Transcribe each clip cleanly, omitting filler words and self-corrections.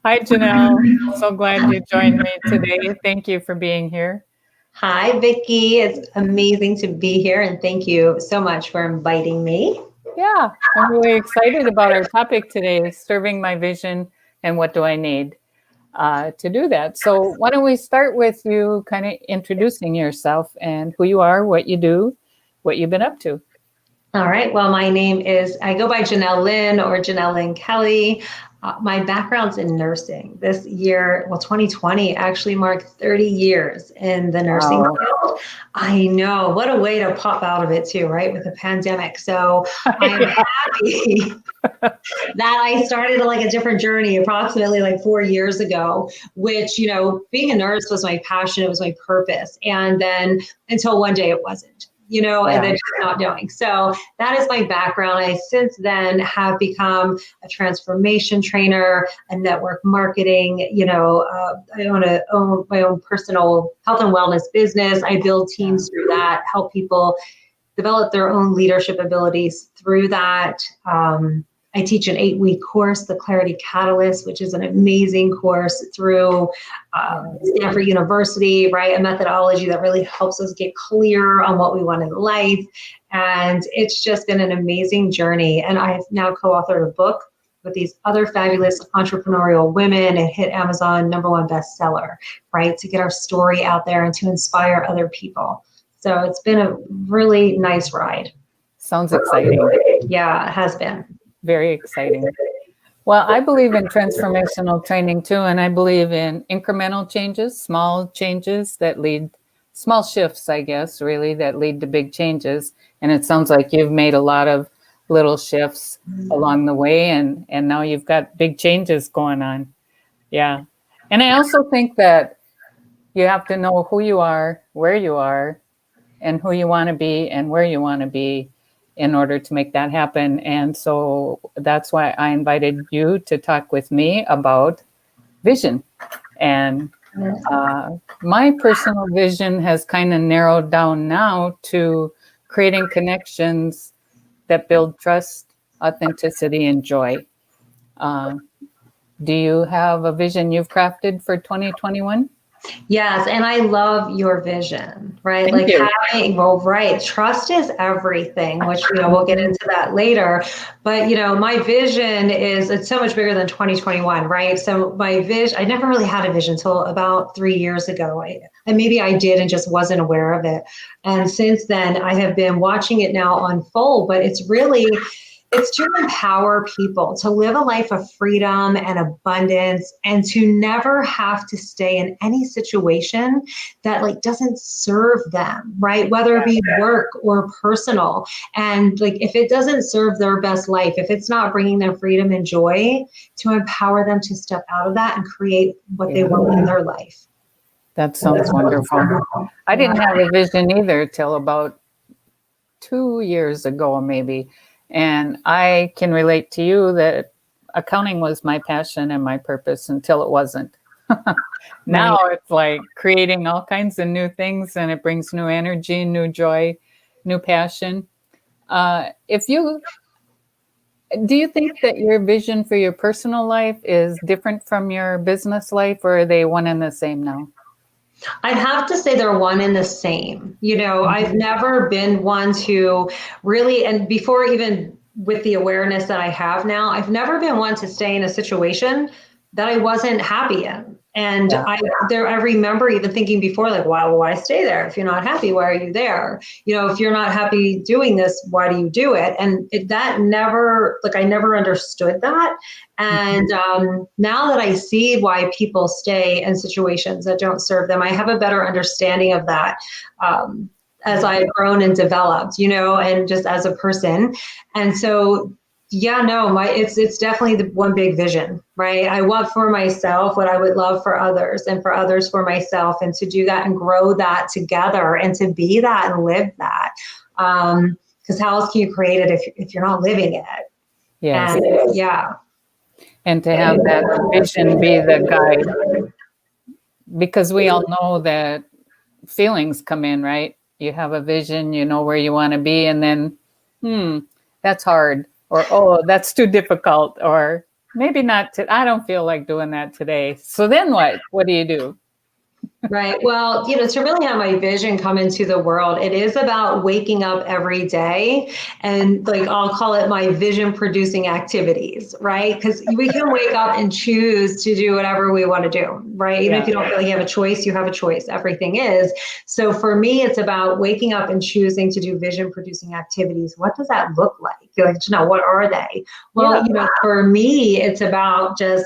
Hi, Jenell. So glad you joined me today. Thank you for being here. Hi, Vicki. It's amazing to be here, and thank you so much for inviting me. Yeah, I'm really excited about our topic today, serving my vision and what do I need to do that. So why don't we start with you kind of introducing yourself and who you are, what you do, what you've been up to. All right. Well, I go by Jenell Lynn or Jenell Lynn Kelly. My background's in nursing. This year, 2020 actually marked 30 years in the nursing Wow. field. I know. What a way to pop out of it too, right? With the pandemic. So I'm Yeah. happy that I started like a different journey approximately like 4 years ago, which, being a nurse was my passion. It was my purpose. And then until one day it wasn't. And then just not knowing. So that is my background. I since then have become a transformation trainer, a network marketing, I own my own personal health and wellness business. I build teams through that, help people develop their own leadership abilities through that. I teach an 8-week course, the Clarity Catalyst, which is an amazing course through Stanford University, right? A methodology that really helps us get clear on what we want in life. And it's just been an amazing journey. And I've now co-authored a book with these other fabulous entrepreneurial women. It hit Amazon #1 bestseller, right? To get our story out there and to inspire other people. So it's been a really nice ride. Sounds exciting. Yeah, it has been. Very exciting. Well, I believe in transformational training too, and I believe in incremental changes, small changes that lead, small shifts, I guess, really, that lead to big changes. And it sounds like you've made a lot of little shifts along the way, and now you've got big changes going on. Yeah. And I also think that you have to know who you are, where you are, and who you want to be and where you want to be in order to make that happen. And so that's why I invited you to talk with me about vision. And my personal vision has kind of narrowed down now to creating connections that build trust, authenticity, and joy. Uh, do you have a vision you've crafted for 2021? Yes, and I love your vision, right? Thank Like you. right, trust is everything, which, we'll get into that later. But, my vision it's so much bigger than 2021, right? So my vision, I never really had a vision until about 3 years ago. And maybe I did and just wasn't aware of it. And since then, I have been watching it now unfold, but it's to empower people to live a life of freedom and abundance and to never have to stay in any situation that like doesn't serve them, right? Whether it be work or personal. And like, if it doesn't serve their best life, if it's not bringing them freedom and joy, to empower them to step out of that and create what they want in their life. That sounds wonderful. I didn't have a vision either till about 2 years ago, maybe. And I can relate to you that accounting was my passion and my purpose until it wasn't. Now it's like creating all kinds of new things, and it brings new energy, new joy, new passion. If you Do you think that your vision for your personal life is different from your business life, or are they one and the same now? I'd have to say they're one and the same. I've never been one to really, and before even with the awareness that I have now, I've never been one to stay in a situation that I wasn't happy in. And Yeah. I remember even thinking before, like, why stay there? If you're not happy, why are you there? If you're not happy doing this, why do you do it? And that never, like, I never understood that. And now that I see why people stay in situations that don't serve them, I have a better understanding of that as I've grown and developed, and just as a person. And so, yeah, no, it's definitely the one big vision, right? I want for myself what I would love for others, and for others for myself, and to do that and grow that together and to be that and live that. Because how else can you create it if you're not living it? Yes. And, yeah. And to have that vision be the guide, because we all know that feelings come in, right? You have a vision, you know where you want to be, and then, that's hard, or, oh, that's too difficult, or, maybe not. I don't feel like doing that today. So then what? What do you do? Right. Well, to really have my vision come into the world, it is about waking up every day and like I'll call it my vision producing activities, right? Because we can wake up and choose to do whatever we want to do, right? Even if you don't feel like you have a choice, you have a choice. Everything is. So for me, it's about waking up and choosing to do vision producing activities. What does that look like? You're like, what are they? Well, for me, it's about just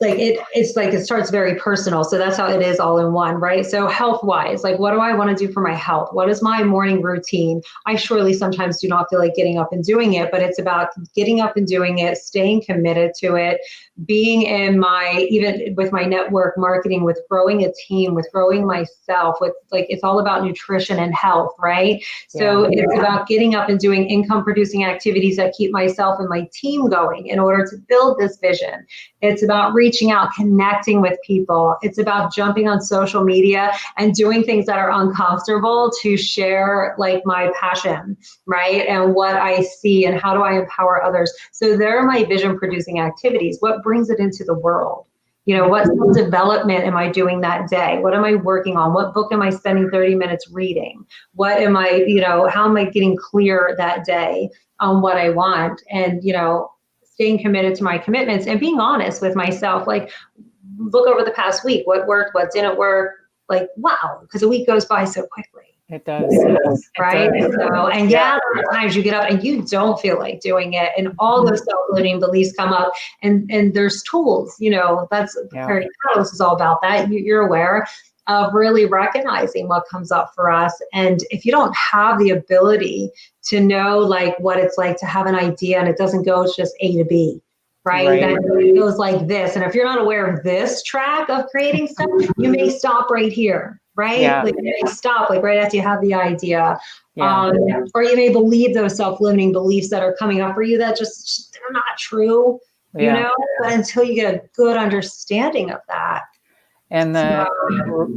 like it's like it starts very personal. So that's how it is all in one, right? So health wise, like what do I want to do for my health? What is my morning routine? I surely sometimes do not feel like getting up and doing it, but it's about getting up and doing it, staying committed to it, being in even with my network marketing, with growing a team, with growing myself, with like, it's all about nutrition and health, right? So it's about getting up and doing income producing activities that keep myself and my team going in order to build this vision. It's about reaching out, connecting with people. It's about jumping on social media and doing things that are uncomfortable to share like my passion, right? And what I see and how do I empower others. So there are my vision producing activities. What brings it into the world? What development am I doing that day? What am I working on? What book am I spending 30 minutes reading? What am I, how am I getting clear that day on what I want? And, staying committed to my commitments and being honest with myself. Like, look over the past week, what worked, what didn't work. Like, wow, because a week goes by so quickly. It does. Right. So, and sometimes you get up and you don't feel like doing it. And all those self-limiting beliefs come up and there's tools, that's Clarity Catalyst is all about that. You're aware of really recognizing what comes up for us. And if you don't have the ability to know like what it's like to have an idea and it doesn't go just A to B, right? That it goes like this. And if you're not aware of this track of creating stuff, you may stop right here, right? Like you may stop like right after you have the idea. Or you may believe those self-limiting beliefs that are coming up for you that just they're not true, but until you get a good understanding of that. And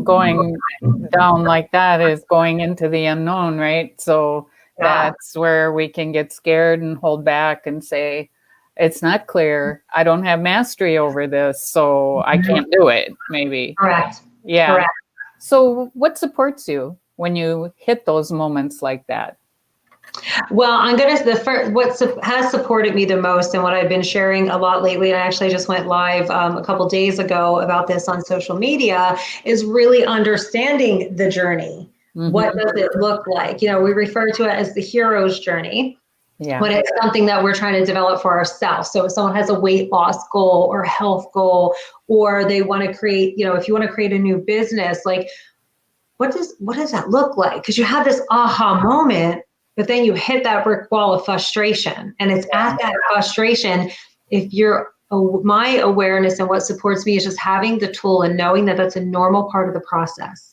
going down like that is going into the unknown, right? So that's where we can get scared and hold back and say, it's not clear. I don't have mastery over this, so I can't do it, maybe. Correct. Yeah. Correct. So what supports you when you hit those moments like that? Well, what has supported me the most and what I've been sharing a lot lately, and I actually just went live a couple days ago about this on social media, is really understanding the journey. Mm-hmm. What does it look like? We refer to it as the hero's journey. When it's something that we're trying to develop for ourselves. So if someone has a weight loss goal or health goal, or they want to create, if you want to create a new business, like what does that look like? Because you have this aha moment, but then you hit that brick wall of frustration. And it's at that frustration, my awareness and what supports me is just having the tool and knowing that that's a normal part of the process.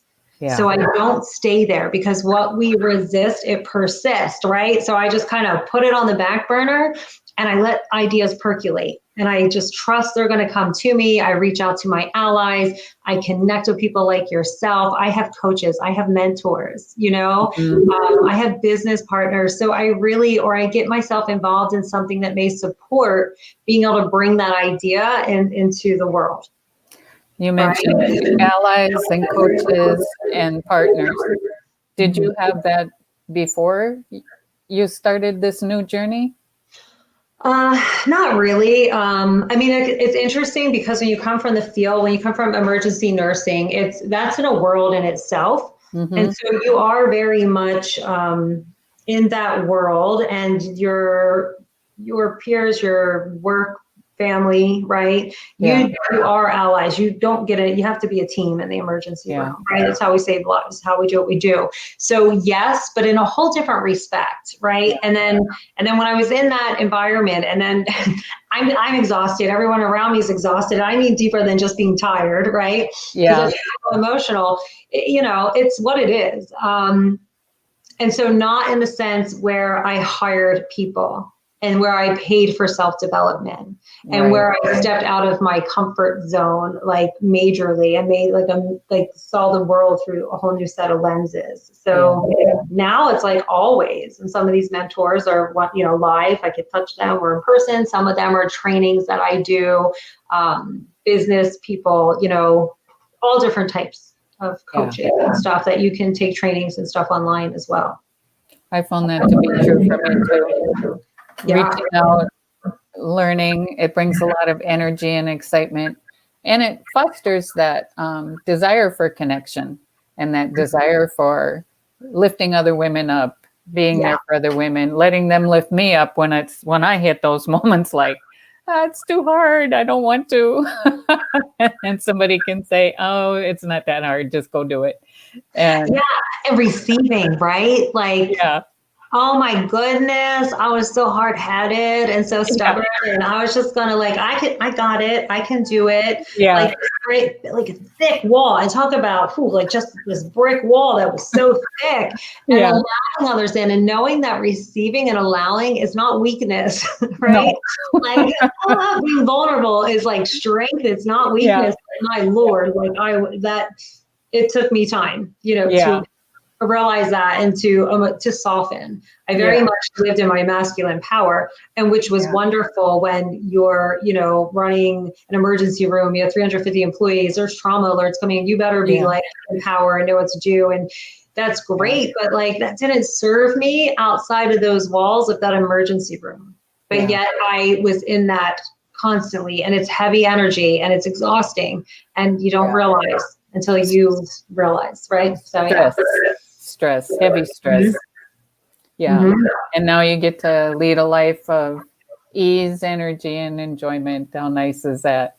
So I don't stay there, because what we resist, it persists, right? So I just kind of put it on the back burner and I let ideas percolate. And I just trust they're going to come to me. I reach out to my allies. I connect with people like yourself. I have coaches. I have mentors, I have business partners. So I get myself involved in something that may support being able to bring that idea into the world. You mentioned allies and coaches and partners. Did you have that before you started this new journey? Not really. It's interesting because when you come from the field, when you come from emergency nursing, that's in a world in itself. Mm-hmm. And so you are very much in that world, and your peers, your work family, right? You are allies. You don't get it. You have to be a team in the emergency room, right? That's how we save lives, how we do what we do. So yes, but in a whole different respect, right? And then when I was in that environment, and then I'm exhausted. Everyone around me is exhausted. I mean, deeper than just being tired, right? Yeah. It's so emotional. It's what it is. And so not in the sense where I hired people and where I paid for self-development and where I stepped out of my comfort zone, like majorly, and made like saw the world through a whole new set of lenses. So now it's like always, and some of these mentors are live, I could touch them, or in person. Some of them are trainings that I do, business people, all different types of coaching and stuff that you can take trainings and stuff online as well. I found that to be true for me too. Reaching out, learning, it brings a lot of energy and excitement, and it fosters that desire for connection and that desire for lifting other women up, being there for other women, letting them lift me up when I hit those moments like, it's too hard, I don't want to. And somebody can say, oh, it's not that hard, just go do it. And receiving, right? Like, oh my goodness, I was so hard-headed and so stubborn, and I was just gonna I got it, I can do it. Like a thick wall. I talk about like just this brick wall that was so thick, and allowing others in, and knowing that receiving and allowing is not weakness, right? No. Like being vulnerable is like strength. It's not weakness. My Lord, it took me time, to realize that and to soften. I very much lived in my masculine power, and which was wonderful when you're, running an emergency room, you have 350 employees, there's trauma alerts coming in, you better be like in power and know what to do. And that's great, but like that didn't serve me outside of those walls of that emergency room. But yet I was in that constantly, and it's heavy energy and it's exhausting, and you don't realize until you realize, right? So stress, heavy stress. And now you get to lead a life of ease, energy, and enjoyment. How nice is that?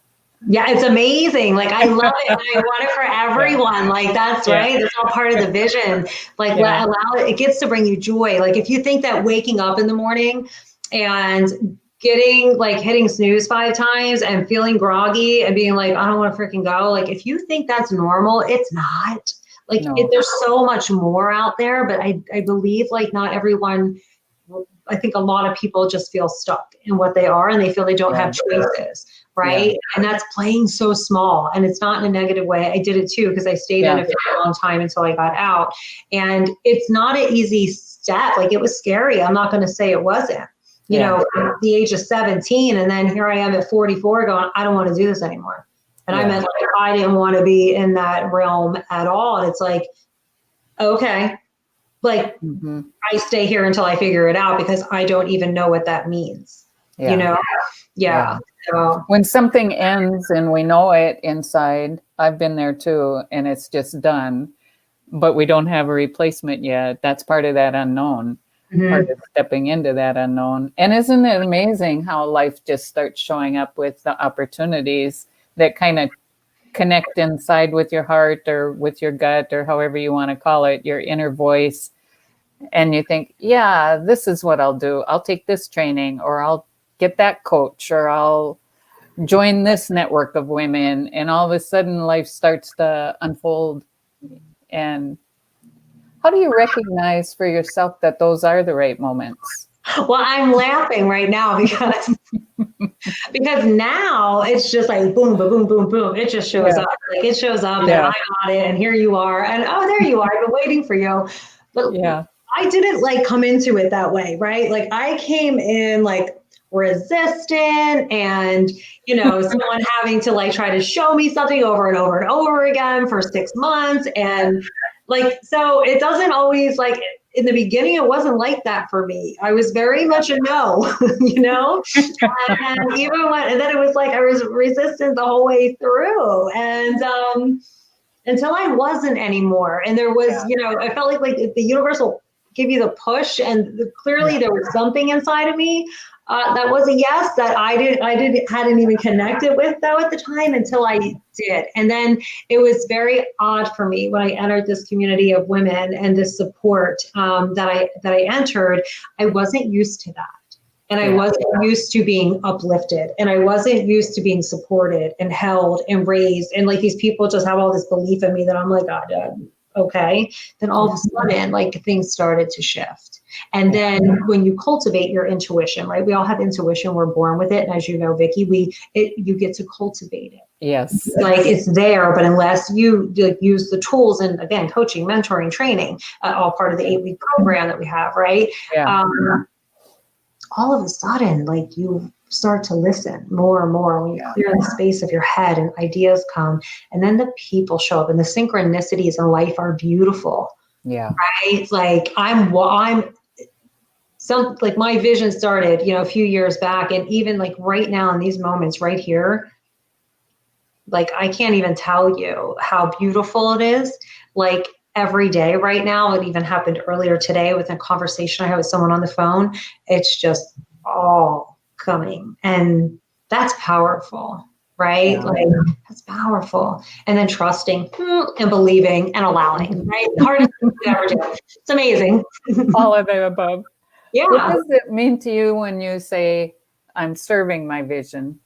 Yeah, it's amazing. Like, I love it. I want it for everyone. Like, that's right. That's all part of the vision. Like, allow it. It gets to bring you joy. Like, if you think that waking up in the morning and hitting snooze 5 times and feeling groggy and being like, I don't want to freaking go. Like, if you think that's normal, it's not. Like, there's so much more out there, but I believe like not everyone, I think a lot of people just feel stuck in what they are, and they feel they don't have choices, right? And that's playing so small, and it's not in a negative way. I did it too, because I stayed in it for a long time until I got out, and it's not an easy step. Like, it was scary. I'm not going to say it wasn't, from the age of 17, and then here I am at 44 going, I don't want to do this anymore. And I meant like, I didn't want to be in that realm at all. And it's like, okay, like I stay here until I figure it out, because I don't even know what that means. So when something ends and we know it inside, I've been there too, and it's just done, but we don't have a replacement yet. That's part of that unknown, part of stepping into that unknown. And isn't it amazing how life just starts showing up with the opportunities that kind of connect inside with your heart or with your gut, or however you want to call it, your inner voice. And you think, this is what I'll do. I'll take this training, or I'll get that coach, or I'll join this network of women. And all of a sudden life starts to unfold. And how do you recognize for yourself that those are the right moments? Well, I'm laughing right now because now it's just like boom, boom, boom, boom, boom. It just shows up. Like, it shows up, and I got it, and here you are, and oh, there you are. I've been waiting for you. But I didn't like come into it that way, right? Like, I came in like resistant, and someone having to like try to show me something over and over and over again for 6 months, and like, so it doesn't always, like, in the beginning, it wasn't like that for me. I was very much a no, and even and then it was like I was resistant the whole way through, and until I wasn't anidmore. And there was, I felt like the universe will give you the push, and clearly there was something inside of me that was a yes that hadn't even connected with though at the time until I did. And then it was very odd for me when I entered this community of women and this support that I entered. I wasn't used to that. And I wasn't used to being uplifted, and I wasn't used to being supported and held and raised. And like, these people just have all this belief in me that I'm like, okay. Then all of a sudden, like, things started to shift. And then when you cultivate your intuition, right? We all have intuition. We're born with it. And as you know, Vicki, you get to cultivate it. Yes. Like it's there, but unless you use the tools and again, coaching, mentoring, training, all part of the 8-week program that we have, right? Yeah. All of a sudden, like you start to listen more and more when you clear the space of your head and ideas come, and then the people show up and the synchronicities in life are beautiful. Yeah. Right? Like like my vision started, a few years back, and even like right now in these moments right here, like I can't even tell you how beautiful it is. Like every day right now, it even happened earlier today with a conversation I had with someone on the phone. It's just all coming, and that's powerful, right? Yeah. Like that's powerful. And then trusting and believing and allowing, right? The hardest thing to ever do. It's amazing. All of the above. Yeah. What does it mean to you when you say, I'm serving my vision?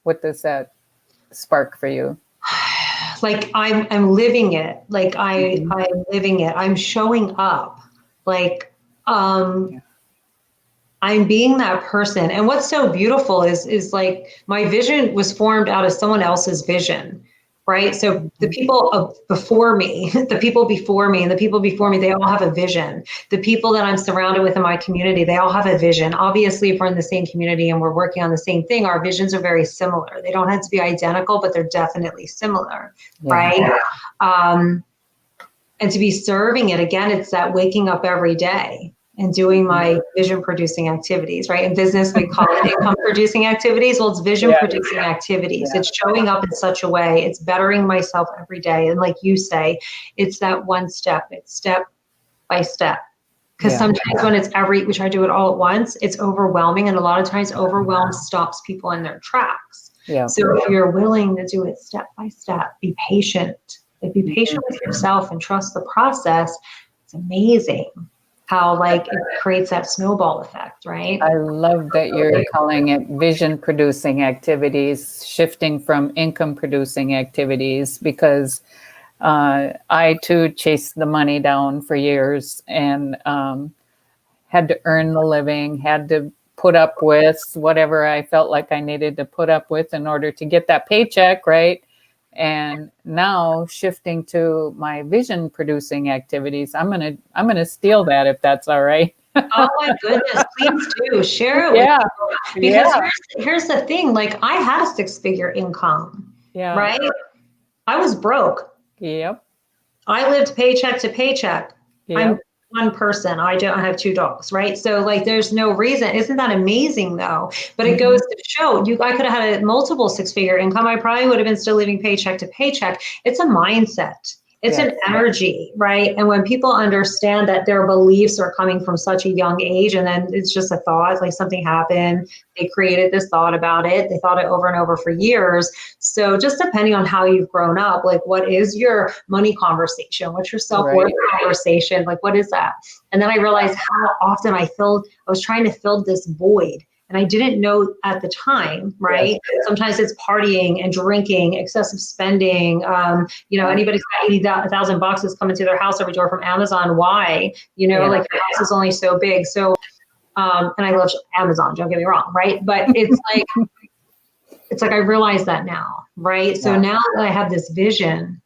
What does that spark for you? Like I'm living it. Like I'm living it. I'm showing up. Like I'm being that person. And what's so beautiful is like my vision was formed out of someone else's vision, right? So the people before me, the people before me and the people before me, they all have a vision. The people that I'm surrounded with in my community, they all have a vision. Obviously, if we're in the same community and we're working on the same thing, our visions are very similar. They don't have to be identical, but they're definitely similar, right? And to be serving it, again, it's that waking up every day and doing my vision producing activities, right? In business, we call it income producing activities. Well, it's vision producing activities. It's showing up in such a way. It's bettering myself every day. And like you say, it's that one step. It's step by step. Because sometimes when we try to do it all at once, it's overwhelming. And a lot of times overwhelm stops people in their tracks. Yeah. So if you're willing to do it step by step, be patient. Like be patient with yourself and trust the process. It's amazing how like it creates that snowball effect, right? I love that you're calling it vision producing activities, shifting from income producing activities, because I too chased the money down for years and had to earn the living, had to put up with whatever I felt like I needed to put up with in order to get that paycheck, right? And now shifting to my vision producing activities, I'm gonna steal that if that's all right. Oh my goodness, please do share it with people. Because here's the thing, like I had a 6-figure income, right? I was broke. Yep. I lived paycheck to paycheck. Yep. I'm one person. I don't have 2 dogs, right? So like there's no reason. Isn't that amazing though? But it goes to show I could have had a multiple 6-figure income. I probably would have been still living paycheck to paycheck. It's a mindset. It's an energy, right? And when people understand that their beliefs are coming from such a young age, and then it's just a thought, like something happened, they created this thought about it, they thought it over and over for years. So just depending on how you've grown up, like what is your money conversation? What's your self-worth conversation? Like what is that? And then I realized how often I was trying to fill this void. And I didn't know at the time, right? Sometimes it's partying and drinking, excessive spending. Anybody's got $80,000 that's coming to their house every door from Amazon. Why? Like the house is only so big. So, and I love Amazon, don't get me wrong, right? But it's like I realize that now, right? So now that I have this vision,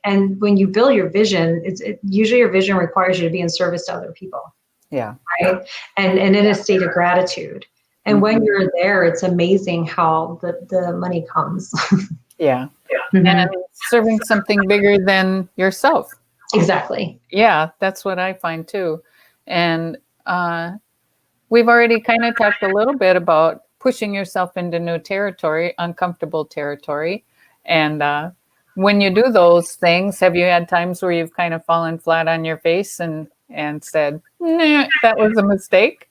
and when you build your vision, usually your vision requires you to be in service to other people. Yeah. Right. And in a state of gratitude. And when you're there, it's amazing how the money comes. And serving something bigger than yourself. Exactly. Yeah, that's what I find too. And we've already kind of talked a little bit about pushing yourself into new territory, uncomfortable territory. And when you do those things, have you had times where you've kind of fallen flat on your face and said, nah, that was a mistake?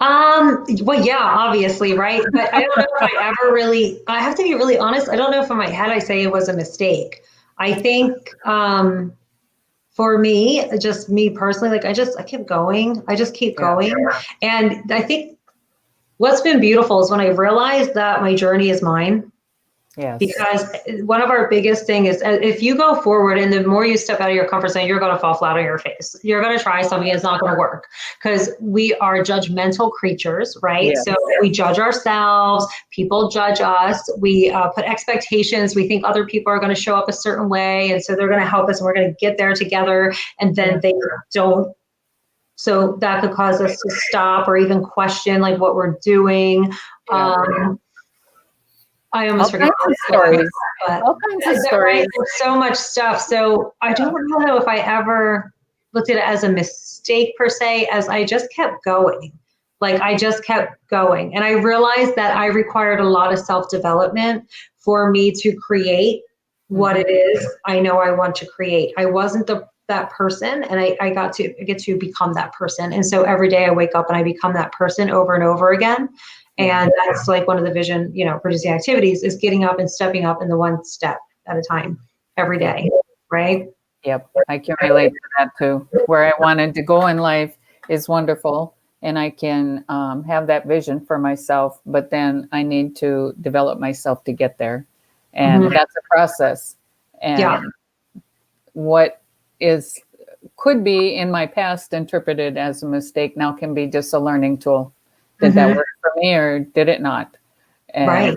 Well, yeah, obviously, right? But I don't know if I have to be really honest. I don't know if in my head I say it was a mistake. I think for me, just me personally, like I kept going. I just keep going. And I think what's been beautiful is when I realized that my journey is mine. Yes. Because one of our biggest thing is if you go forward and the more you step out of your comfort zone, you're going to fall flat on your face. You're going to try something, it's not going to work because we are judgmental creatures, right? Yes. So we judge ourselves, people judge us, we put expectations, we think other people are going to show up a certain way. And so they're going to help us and we're going to get there together. And then they don't. So that could cause us to stop or even question like what we're doing. I almost forget all kinds of stories. There's so much stuff. So I don't know if I ever looked at it as a mistake per se, as I just kept going. Like I just kept going. And I realized that I required a lot of self-development for me to create what it is I know I want to create. I wasn't that person, and I get to become that person. And so every day I wake up and I become that person over and over again. And that's like one of the vision, producing activities is getting up and stepping up in the one step at a time every day, right? Yep, I can relate to that too. Where I wanted to go in life is wonderful, and I can have that vision for myself, but then I need to develop myself to get there. And that's a process. And what could be in my past interpreted as a mistake now can be just a learning tool. Did that work for me or did it not? And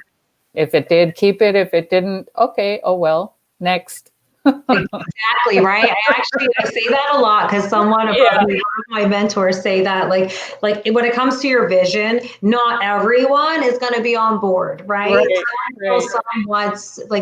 if it did, keep it. If it didn't, okay, oh well, next. Exactly, right? I say that a lot because someone above me, one of my mentors say that like when it comes to your vision, not everyone is going to be on board, right?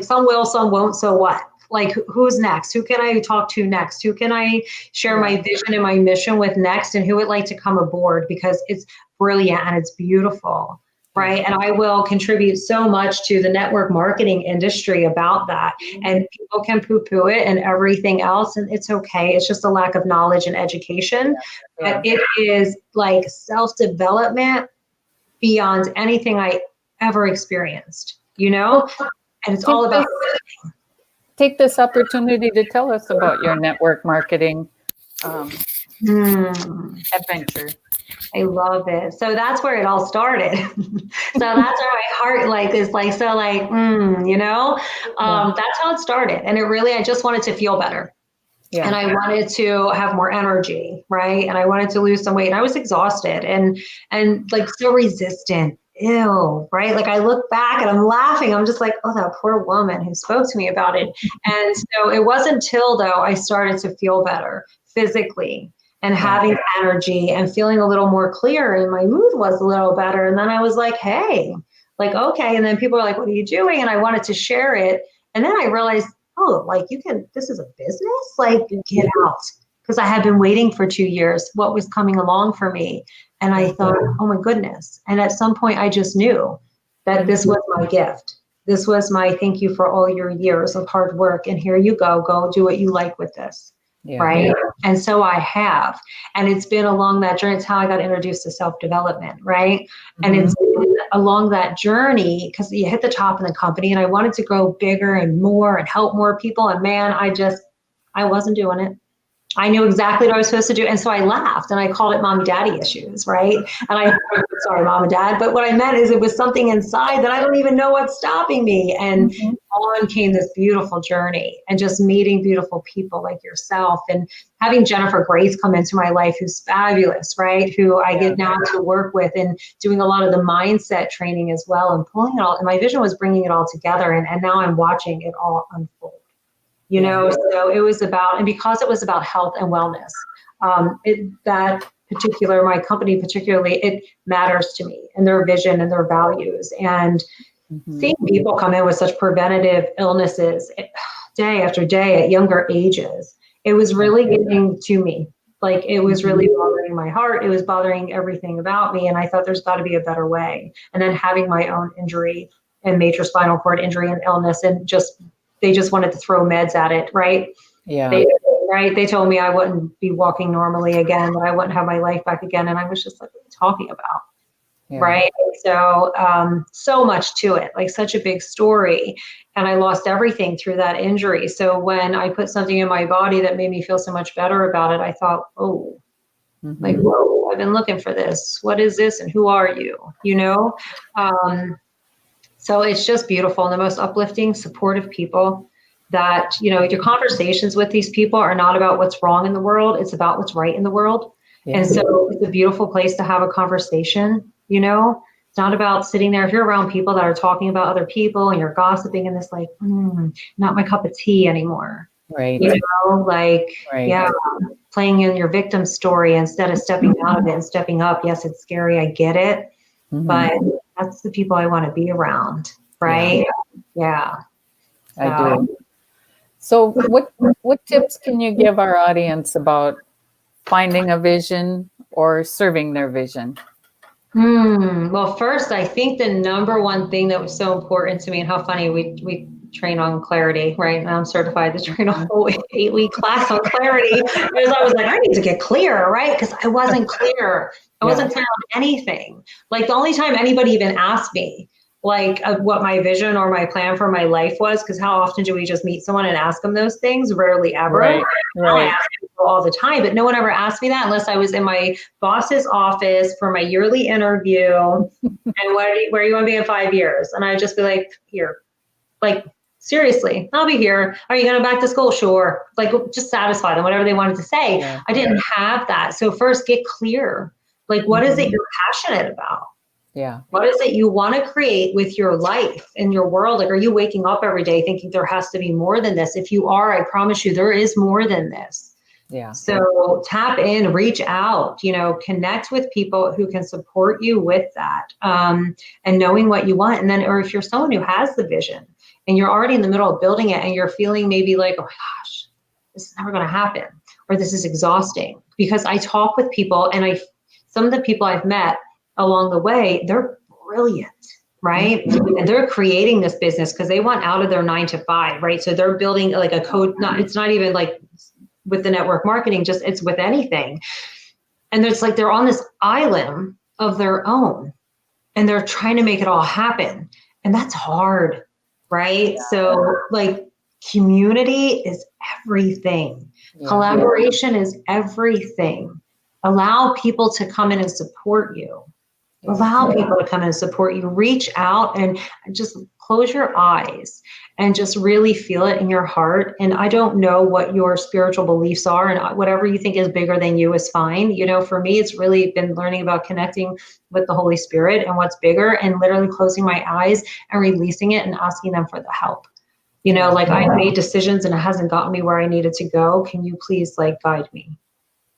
Some will, some won't, so what? Like who's next? Who can I talk to next? Who can I share my vision and my mission with next? And who would like to come aboard because it's brilliant and it's beautiful, right? And I will contribute so much to the network marketing industry about that. And people can poo-poo it and everything else, and it's okay. It's just a lack of knowledge and education. But it is like self-development beyond anything I ever experienced, and it's all about take this opportunity to tell us about your network marketing adventure. I love it. So that's where it all started. So that's where my heart that's how it started. And I just wanted to feel better. Yeah. And I wanted to have more energy, right? And I wanted to lose some weight. And I was exhausted and like so resistant. Ew, right? Like I look back and I'm laughing. I'm just like, oh, that poor woman who spoke to me about it. And so it wasn't until though I started to feel better physically and having energy and feeling a little more clear, and my mood was a little better. And then I was like, hey, like, okay. And then people are like, what are you doing? And I wanted to share it. And then I realized, oh, like this is a business, like get out. Because I had been waiting for 2 years, what was coming along for me. And I thought, oh my goodness. And at some point I just knew that this was my gift. This was my thank you for all your years of hard work. And here you go do what you like with this. Right. Yeah. And so I have. And it's been along that journey. It's how I got introduced to self-development. Right. And it's been along that journey because you hit the top in the company and I wanted to go bigger and more and help more people. And man, I wasn't doing it. I knew exactly what I was supposed to do. And so I laughed and I called it mommy daddy issues, right? And sorry, mom and dad. But what I meant is it was something inside that I don't even know what's stopping me. And on came this beautiful journey and just meeting beautiful people like yourself and having Jennifer Grace come into my life, who's fabulous, right? Who I get now to work with and doing a lot of the mindset training as well and pulling it all. And my vision was bringing it all together. And now I'm watching it all unfold. So it was about, and because it was about health and wellness, my company particularly, it matters to me and their vision and their values. And seeing people come in with such preventative illnesses day after day at younger ages, it was really getting to me. Like it was really bothering my heart. It was bothering everything about me. And I thought there's got to be a better way. And then having my own injury and major spinal cord injury and illness and they just wanted to throw meds at it, right? Yeah. They told me I wouldn't be walking normally again, that I wouldn't have my life back again. And I was just like, what are you talking about? Yeah. Right. So, so much to it, like such a big story. And I lost everything through that injury. So when I put something in my body that made me feel so much better about it, I thought, like, whoa, I've been looking for this. What is this? And who are you? So it's just beautiful, and the most uplifting, supportive people that, your conversations with these people are not about what's wrong in the world. It's about what's right in the world. Yeah. And so it's a beautiful place to have a conversation, It's not about sitting there. If you're around people that are talking about other people and you're gossiping and this like, not my cup of tea anymore. Right. Right. Yeah, playing in your victim story instead of stepping out of it and stepping up. Yes, it's scary. I get it. But that's the people I want to be around. Right. Yeah. I do. So what tips can you give our audience about finding a vision or serving their vision? Well, first, I think the number one thing that was so important to me, and how funny we train on clarity, right? And I'm certified to train a whole 8-week class on clarity because I was like, I need to get clear, right? Because I wasn't clear. I wasn't clear on anything. Like the only time anybody even asked me, like what my vision or my plan for my life was, because how often do we just meet someone and ask them those things? Rarely ever. Right. I ask people all the time, but no one ever asked me that unless I was in my boss's office for my yearly interview. And where do you want to be in 5 years? And I'd just be like, here, like, seriously, I'll be here. Are you going back to school? Sure. Like, just satisfy them, whatever they wanted to say. Yeah. I didn't have that. So first, get clear. Like, what is it you're passionate about? Yeah. What is it you want to create with your life and your world? Like, are you waking up every day thinking there has to be more than this? If you are, I promise you, there is more than this. Yeah. So tap in, reach out, connect with people who can support you with that, and knowing what you want. And then, or if you're someone who has the vision and you're already in the middle of building it and you're feeling maybe like, oh my gosh, this is never going to happen, or this is exhausting. Because I talk with people, and some of the people I've met along the way, they're brilliant, right? And they're creating this business because they want out of their 9-to-5, right? So they're building like a code. It's not even like with the network marketing, just it's with anything. And it's like they're on this island of their own and they're trying to make it all happen. And that's hard, right? Yeah. So like community is everything. Yeah. Collaboration is everything. Allow people to come in and support you. Allow people to come in and support you. Reach out and just close your eyes and just really feel it in your heart. And I don't know what your spiritual beliefs are, and whatever you think is bigger than you is fine. For me, it's really been learning about connecting with the Holy Spirit and what's bigger, and literally closing my eyes and releasing it and asking them for the help. Like I made decisions and it hasn't gotten me where I needed to go. Can you please guide me?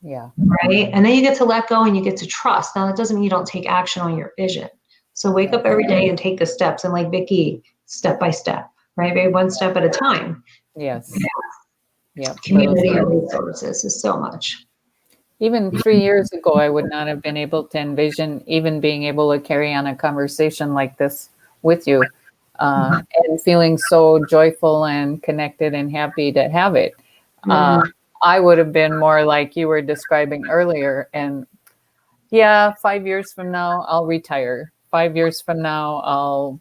Yeah. Right. And then you get to let go and you get to trust. Now that doesn't mean you don't take action on your vision. So wake up every day and take the steps. And like Vicki, step by step, right? Maybe one step at a time. Yes. Yeah. Community and resources is so much. Even 3 years ago, I would not have been able to envision even being able to carry on a conversation like this with you, and feeling so joyful and connected and happy to have it. I would have been more like you were describing earlier. And 5 years from now, I'll retire. 5 years from now,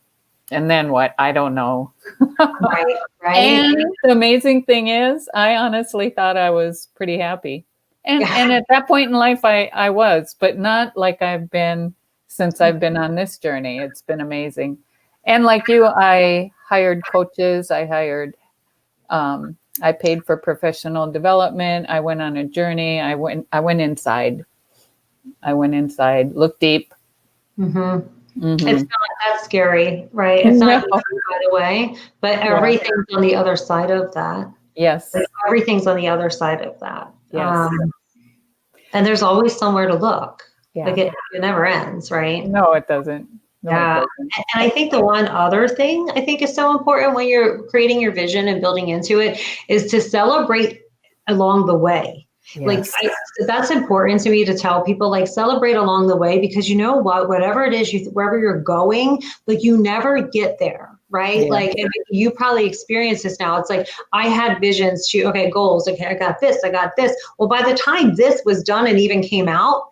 and then what? I don't know. Right. And the amazing thing is, I honestly thought I was pretty happy. And at that point in life, I was, but not like I've been since I've been on this journey. It's been amazing. And like you, I hired coaches. I paid for professional development. I went on a journey. I went inside. Looked deep. It's not that scary, right? It's not easy, by the way, but everything's on the other side of that. Yes. Everything's on the other side of that. Yes. And there's always somewhere to look. Yeah. Like it never ends, right? No, it doesn't. No, yeah. It doesn't. And I think the one other thing I think is so important when you're creating your vision and building into it is to celebrate along the way. Yes. That's important to me to tell people, celebrate along the way, because you know what, whatever it is, wherever you're going, you never get there, right? Yeah. And you probably experience this now. It's like, I had visions goals. Okay, I got this. Well, by the time this was done and even came out,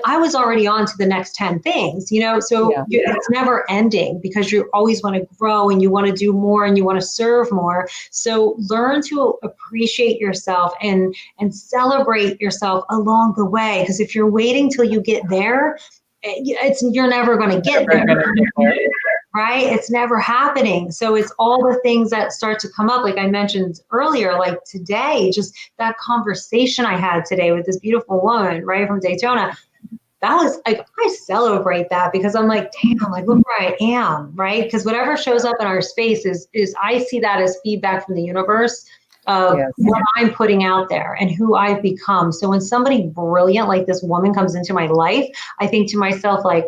I was already on to the next 10 things, so it's never ending, because you always want to grow and you want to do more and you want to serve more. So learn to appreciate yourself and celebrate yourself along the way. Because if you're waiting till you get there, you're never going to get there. right? It's never happening. So it's all the things that start to come up. Like I mentioned earlier, like today, just that conversation I had today with this beautiful woman, right, from Daytona. That was like, I celebrate that because I'm like, damn, like look where I am, right? Because whatever shows up in our space is I see that as feedback from the universe of what I'm putting out there and who I've become. So when somebody brilliant like this woman comes into my life, I think to myself like,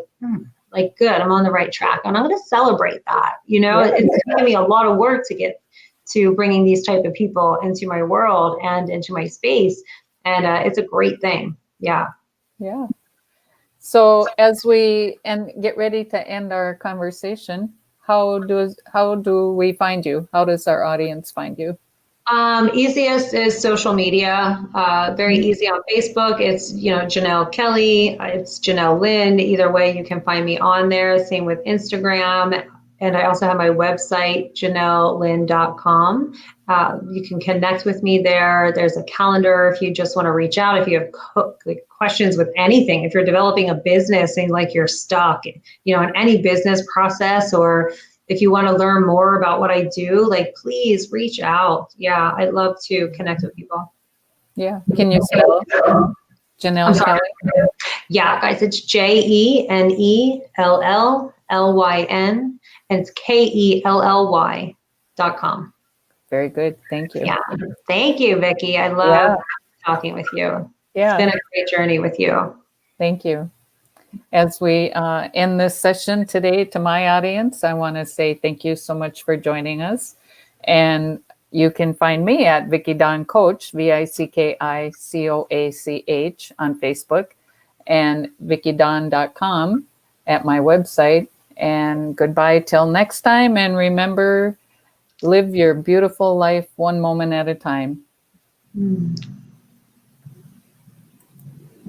like good, I'm on the right track, and I'm going to celebrate that. You know, it's taken me a lot of work to get to bringing these type of people into my world and into my space, and it's a great thing. Yeah. Yeah. So as we get ready to end our conversation, how do we find you? How does our audience find you? Easiest is social media. Very easy on Facebook. It's, Jenell Kelly. It's Jenell Lynn. Either way, you can find me on there. Same with Instagram. And I also have my website, jenelllynn.com. You can connect with me there. There's a calendar if you just want to reach out. If you have questions with anything, if you're developing a business and like you're stuck, in any business process, or if you want to learn more about what I do, like, please reach out. Yeah, I'd love to connect with people. Yeah. Can you spell Jenell Kelly? Yeah, guys, it's JenellLlyn, and it's KELLY.com. Very good. Thank you. Yeah. Thank you, Vicki. I love talking with you. Yeah. It's been a great journey with you. Thank you. As we end this session today, to my audience, I want to say thank you so much for joining us. And you can find me at Vicki Dawn Coach, VICKICOACH on Facebook, and VickiDawn.com at my website. And goodbye till next time. And remember, live your beautiful life one moment at a time.